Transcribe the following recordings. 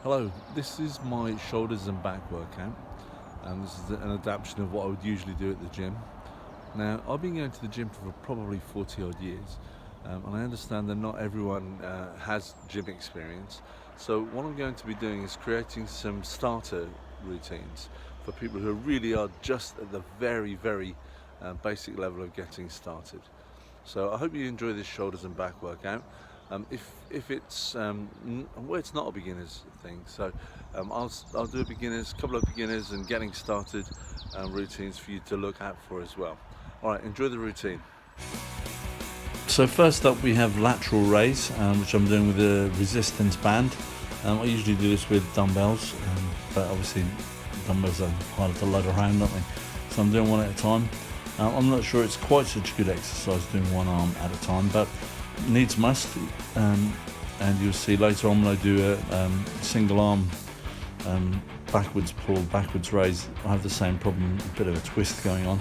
Hello, this is my shoulders and back workout, and this is an adaptation of what I would usually do at the gym. Now, I've been going to the gym for probably 40 odd years, and I understand that not everyone has gym experience. So what I'm going to be doing is creating some starter routines for people who really are just at the very basic level of getting started. So I hope you enjoy this shoulders and back workout. If it's well, it's not a beginner's thing, so I'll do a couple of beginners and getting started routines for you to look out for as well. All right, enjoy the routine. So first up, we have lateral raise, which I'm doing with a resistance band. I usually do this with dumbbells, but obviously dumbbells are harder to load around, aren't they? So I'm doing one at a time. I'm not sure it's quite such a good exercise doing one arm at a time, but needs must, and you'll see later on when I do a single arm backwards pull, backwards raise, I have the same problem, a bit of a twist going on.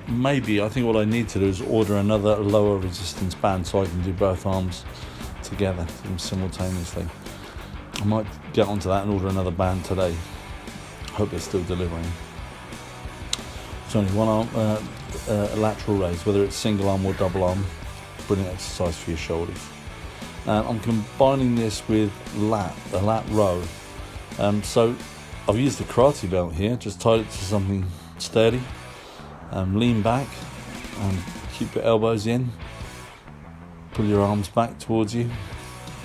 Maybe I think what I need to do is order another lower resistance band so I can do both arms together simultaneously. I might get onto that and order another band today. Hope they're still delivering. It's only one arm, a lateral raise, whether it's single arm or double arm. Brilliant exercise for your shoulders. I'm combining this with a lat row. So I've used a karate belt here, just tied it to something sturdy. Lean back, keep your elbows in, pull your arms back towards you,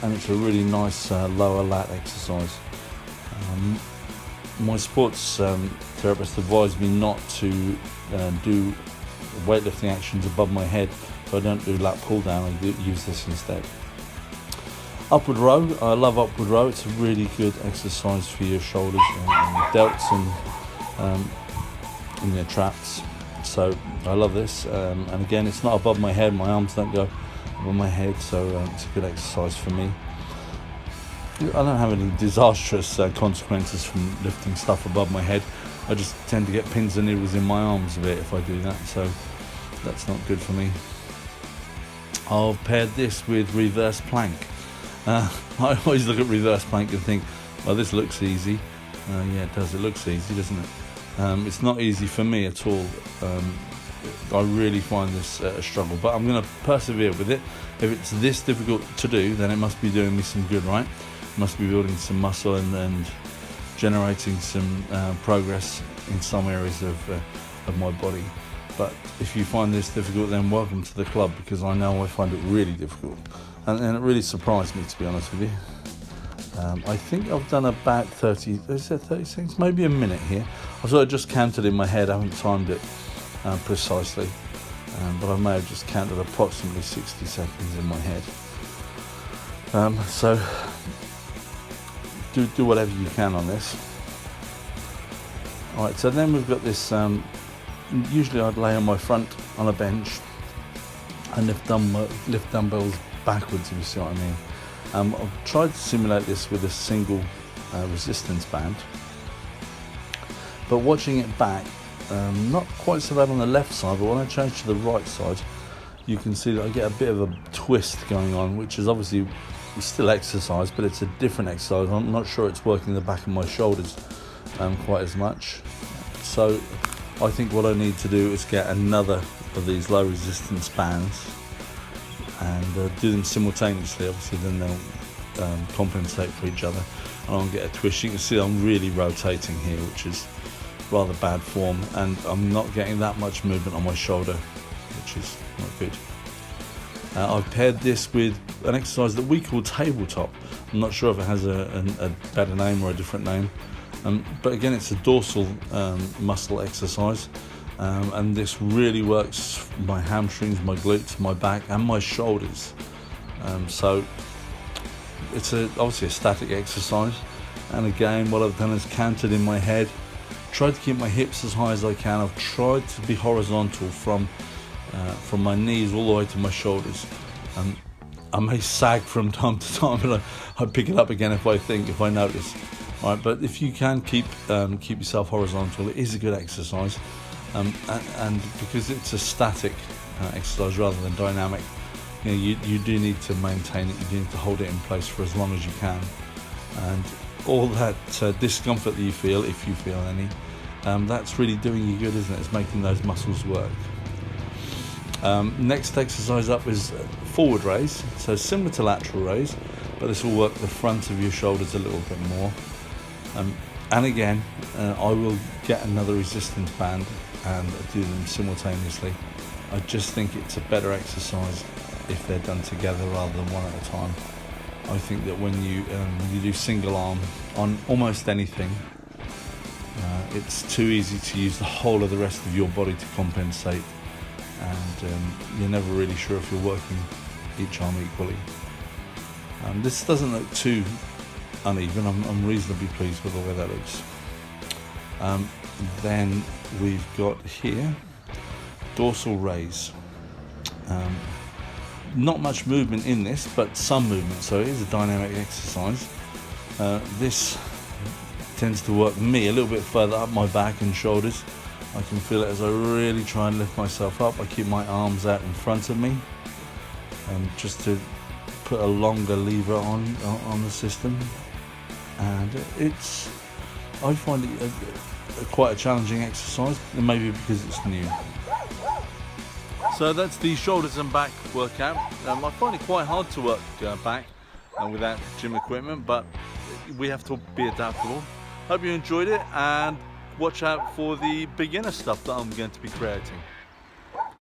and it's a really nice lower lat exercise. My sports therapist advised me not to do weightlifting actions above my head, so I don't do lat pull down, I use this instead. Upward row, I love upward row, it's a really good exercise for your shoulders and delts and your traps, so I love this, and again it's not above my head, my arms don't go above my head, so it's a good exercise for me. I don't have any disastrous consequences from lifting stuff above my head. I just tend to get pins and needles in my arms a bit if I do that, so that's not good for me. I've paired this with reverse plank. I always look at reverse plank and think, well, this looks easy. Yeah, it does. It looks easy, doesn't it? It's not easy for me at all. I really find this a struggle, but I'm going to persevere with it. If it's this difficult to do, then it must be doing me some good, right? It must be building some muscle and generating some progress in some areas of my body. But if you find this difficult, then welcome to the club, because I know I find it really difficult, and it really surprised me, to be honest with you. I think I've done about 30 seconds, maybe a minute here. I've sort of just counted in my head, I haven't timed it precisely, but I may have just counted approximately 60 seconds in my head. So do whatever you can on this. Alright, so then we've got this, usually I'd lay on my front on a bench and lift dumbbells backwards, if you see what I mean. I've tried to simulate this with a single resistance band, but watching it back, not quite so bad on the left side, but when I change to the right side, you can see that I get a bit of a twist going on, which is obviously still exercise, but it's a different exercise. I'm not sure it's working the back of my shoulders quite as much. So I think what I need to do is get another of these low resistance bands and do them simultaneously. Obviously then they'll compensate for each other and I'll get a twist. You can see I'm really rotating here, which is rather bad form, and I'm not getting that much movement on my shoulder, which is not good. I've paired this with an exercise that we call tabletop. I'm not sure if it has a better name or a different name, but again it's a dorsal muscle exercise, and this really works my hamstrings, my glutes, my back and my shoulders. So it's obviously a static exercise, and again what I've done is counted in my head, tried to keep my hips as high as I can. I've tried to be horizontal from my knees all the way to my shoulders. I may sag from time to time, but I pick it up again if I notice. All right, but if you can keep yourself horizontal, it is a good exercise, and because it's a static exercise rather than dynamic, you do need to maintain it. You do need to hold it in place for as long as you can. and all that discomfort that you feel, if you feel any, that's really doing you good, isn't it? It's making those muscles work. Next exercise up is forward raise, so similar to lateral raise, but this will work the front of your shoulders a little bit more. And again, I will get another resistance band and do them simultaneously. I just think it's a better exercise if they're done together rather than one at a time. I think that when you do single arm on almost anything, it's too easy to use the whole of the rest of your body to compensate, and you're never really sure if you're working each arm equally. This doesn't look too uneven. I'm reasonably pleased with the way that looks. Then we've got here dorsal raise. Not much movement in this, but some movement, so it is a dynamic exercise. This tends to work me a little bit further up my back and shoulders. I can feel it as I really try and lift myself up. I keep my arms out in front of me, just to put a longer lever on the system, and I find it quite a challenging exercise, and maybe because it's new. So that's the shoulders and back workout. I find it quite hard to work back without gym equipment, but we have to be adaptable. Hope you enjoyed it, and watch out for the beginner stuff that I'm going to be creating.